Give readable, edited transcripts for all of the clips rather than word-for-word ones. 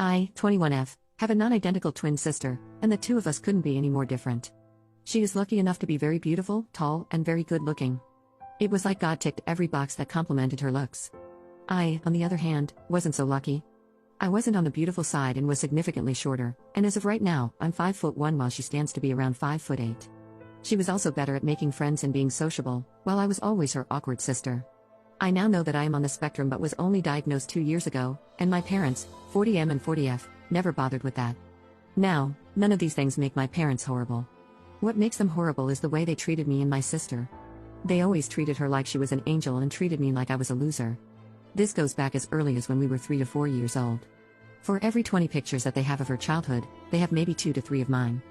I, 21F, have a non-identical twin sister, and the two of us couldn't be any more different. She is lucky enough to be very beautiful, tall, and very good-looking. It was like God ticked every box that complimented her looks. I, on the other hand, wasn't so lucky. I wasn't on the beautiful side and was significantly shorter, and as of right now, I'm 5'1" while she stands to be around 5'8". She was also better at making friends and being sociable, while I was always her awkward sister. I now know that I am on the spectrum but was only diagnosed 2 years ago, and my parents, 40M and 40F, never bothered with that. Now, none of these things make my parents horrible. What makes them horrible is the way they treated me and my sister. They always treated her like she was an angel and treated me like I was a loser. This goes back as early as when we were 3 to 4 years old. For every 20 pictures that they have of her childhood, they have maybe 2 to 3 of mine.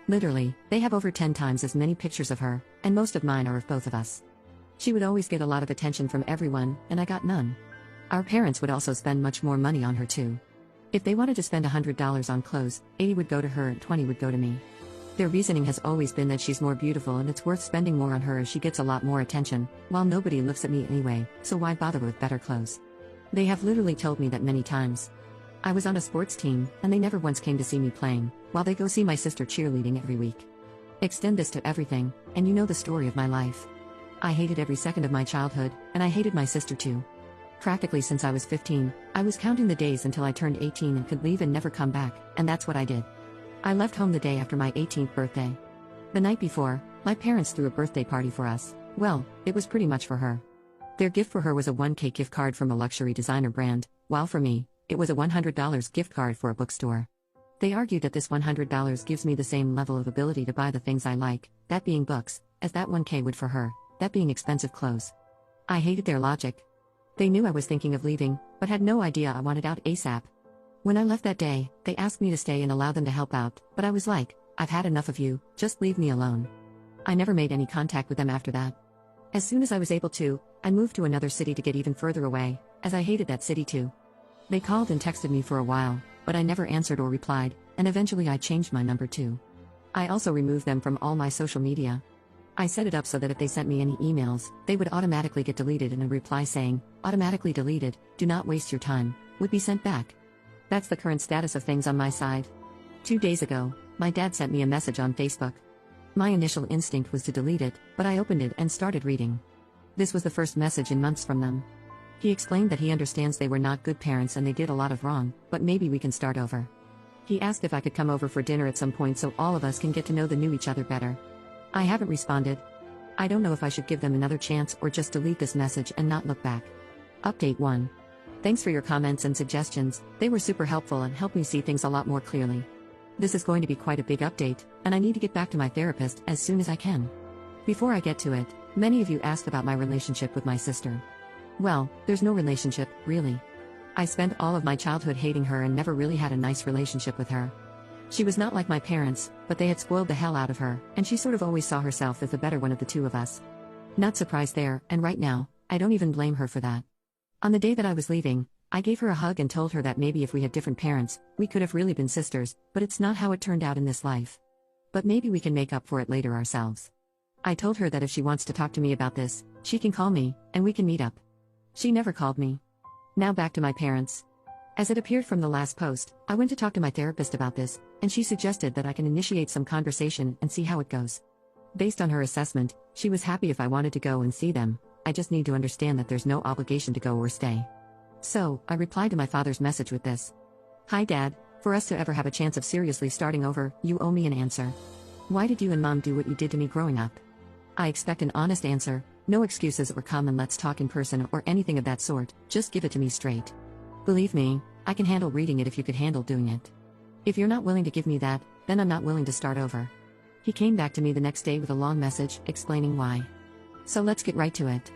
Literally, they have over 10 times as many pictures of her, and most of mine are of both of us. She would always get a lot of attention from everyone, and I got none. Our parents would also spend much more money on her too. If they wanted to spend $100 on clothes, 80 would go to her and 20 would go to me. Their reasoning has always been that she's more beautiful and it's worth spending more on her as she gets a lot more attention, while nobody looks at me anyway, so why bother with better clothes? They have literally told me that many times. I was on a sports team, and they never once came to see me playing, while they go see my sister cheerleading every week. Extend this to everything, and you know the story of my life. I hated every second of my childhood, and I hated my sister too. Practically since I was 15, I was counting the days until I turned 18 and could leave and never come back, and that's what I did. I left home the day after my 18th birthday. The night before, my parents threw a birthday party for us. Well, it was pretty much for her. Their gift for her was a 1K gift card from a luxury designer brand, while for me, it was a $100 gift card for a bookstore. They argued that this $100 gives me the same level of ability to buy the things I like, that being books, as that 1K would for her, that being expensive clothes. I hated their logic. They knew I was thinking of leaving, but had no idea I wanted out ASAP. When I left that day, they asked me to stay and allow them to help out, but I was like, I've had enough of you, just leave me alone. I never made any contact with them after that. As soon as I was able to, I moved to another city to get even further away, as I hated that city too. They called and texted me for a while, but I never answered or replied, and eventually I changed my number too. I also removed them from all my social media. I set it up so that if they sent me any emails, they would automatically get deleted and a reply saying, automatically deleted, do not waste your time, would be sent back. That's the current status of things on my side. 2 days ago, my dad sent me a message on Facebook. My initial instinct was to delete it, but I opened it and started reading. This was the first message in months from them. He explained that he understands they were not good parents and they did a lot of wrong, but maybe we can start over. He asked if I could come over for dinner at some point so all of us can get to know each other better. I haven't responded. I don't know if I should give them another chance or just delete this message and not look back. Update 1. Thanks for your comments and suggestions, they were super helpful and helped me see things a lot more clearly. This is going to be quite a big update, and I need to get back to my therapist as soon as I can. Before I get to it, many of you asked about my relationship with my sister. Well, there's no relationship, really. I spent all of my childhood hating her and never really had a nice relationship with her. She was not like my parents, but they had spoiled the hell out of her, and she sort of always saw herself as the better one of the two of us. Not surprised there, and right now, I don't even blame her for that. On the day that I was leaving, I gave her a hug and told her that maybe if we had different parents, we could have really been sisters, but it's not how it turned out in this life. But maybe we can make up for it later ourselves. I told her that if she wants to talk to me about this, she can call me, and we can meet up. She never called me. Now back to my parents. As it appeared from the last post, I went to talk to my therapist about this, and she suggested that I can initiate some conversation and see how it goes. Based on her assessment, she was happy if I wanted to go and see them. I just need to understand that there's no obligation to go or stay. So, I replied to my father's message with this. Hi Dad, for us to ever have a chance of seriously starting over, you owe me an answer. Why did you and Mom do what you did to me growing up? I expect an honest answer, no excuses or come and let's talk in person or anything of that sort, just give it to me straight. Believe me, I can handle reading it if you could handle doing it. If you're not willing to give me that, then I'm not willing to start over. He came back to me the next day with a long message, explaining why. So let's get right to it.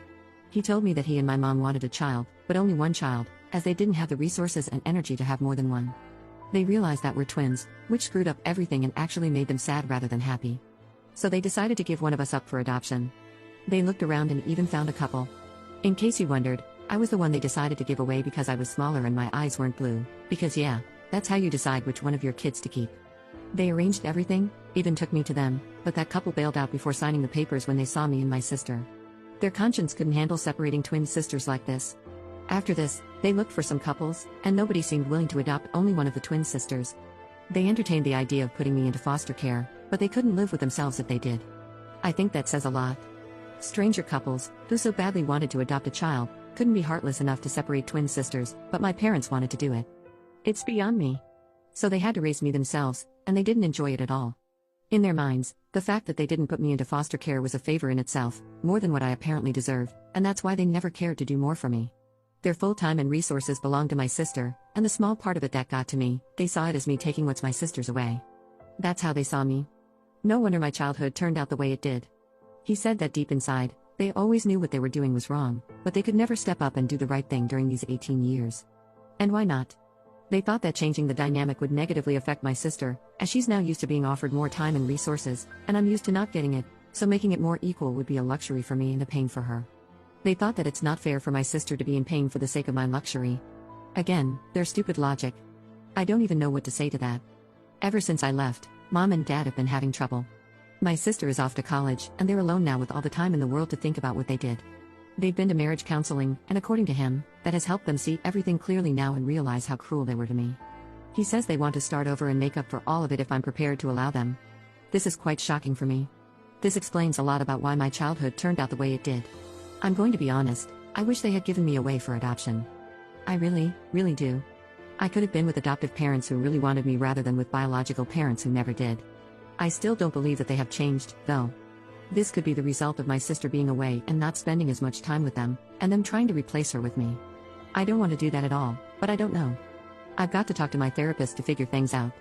He told me that he and my mom wanted a child, but only one child, as they didn't have the resources and energy to have more than one. They realized that we're twins, which screwed up everything and actually made them sad rather than happy. So they decided to give one of us up for adoption. They looked around and even found a couple. In case you wondered, I was the one they decided to give away because I was smaller and my eyes weren't blue, because yeah, that's how you decide which one of your kids to keep. They arranged everything, even took me to them, but that couple bailed out before signing the papers when they saw me and my sister. Their conscience couldn't handle separating twin sisters like this. After this, they looked for some couples, and nobody seemed willing to adopt only one of the twin sisters. They entertained the idea of putting me into foster care, but they couldn't live with themselves if they did. I think that says a lot. Stranger couples, who so badly wanted to adopt a child, couldn't be heartless enough to separate twin sisters, but my parents wanted to do it. It's beyond me. So they had to raise me themselves, and they didn't enjoy it at all. In their minds, the fact that they didn't put me into foster care was a favor in itself, more than what I apparently deserved, and that's why they never cared to do more for me. Their full time and resources belonged to my sister, and the small part of it that got to me, they saw it as me taking what's my sister's away. That's how they saw me. No wonder my childhood turned out the way it did. He said that deep inside, they always knew what they were doing was wrong, but they could never step up and do the right thing during these 18 years. And why not? They thought that changing the dynamic would negatively affect my sister, as she's now used to being offered more time and resources, and I'm used to not getting it, so making it more equal would be a luxury for me and a pain for her. They thought that it's not fair for my sister to be in pain for the sake of my luxury. Again, their stupid logic. I don't even know what to say to that. Ever since I left, Mom and Dad have been having trouble. My sister is off to college, and they're alone now with all the time in the world to think about what they did. They've been to marriage counseling, and according to him, that has helped them see everything clearly now and realize how cruel they were to me. He says they want to start over and make up for all of it if I'm prepared to allow them. This is quite shocking for me. This explains a lot about why my childhood turned out the way it did. I'm going to be honest, I wish they had given me away for adoption. I really, really do. I could have been with adoptive parents who really wanted me rather than with biological parents who never did. I still don't believe that they have changed, though. This could be the result of my sister being away and not spending as much time with them, and them trying to replace her with me. I don't want to do that at all, but I don't know. I've got to talk to my therapist to figure things out.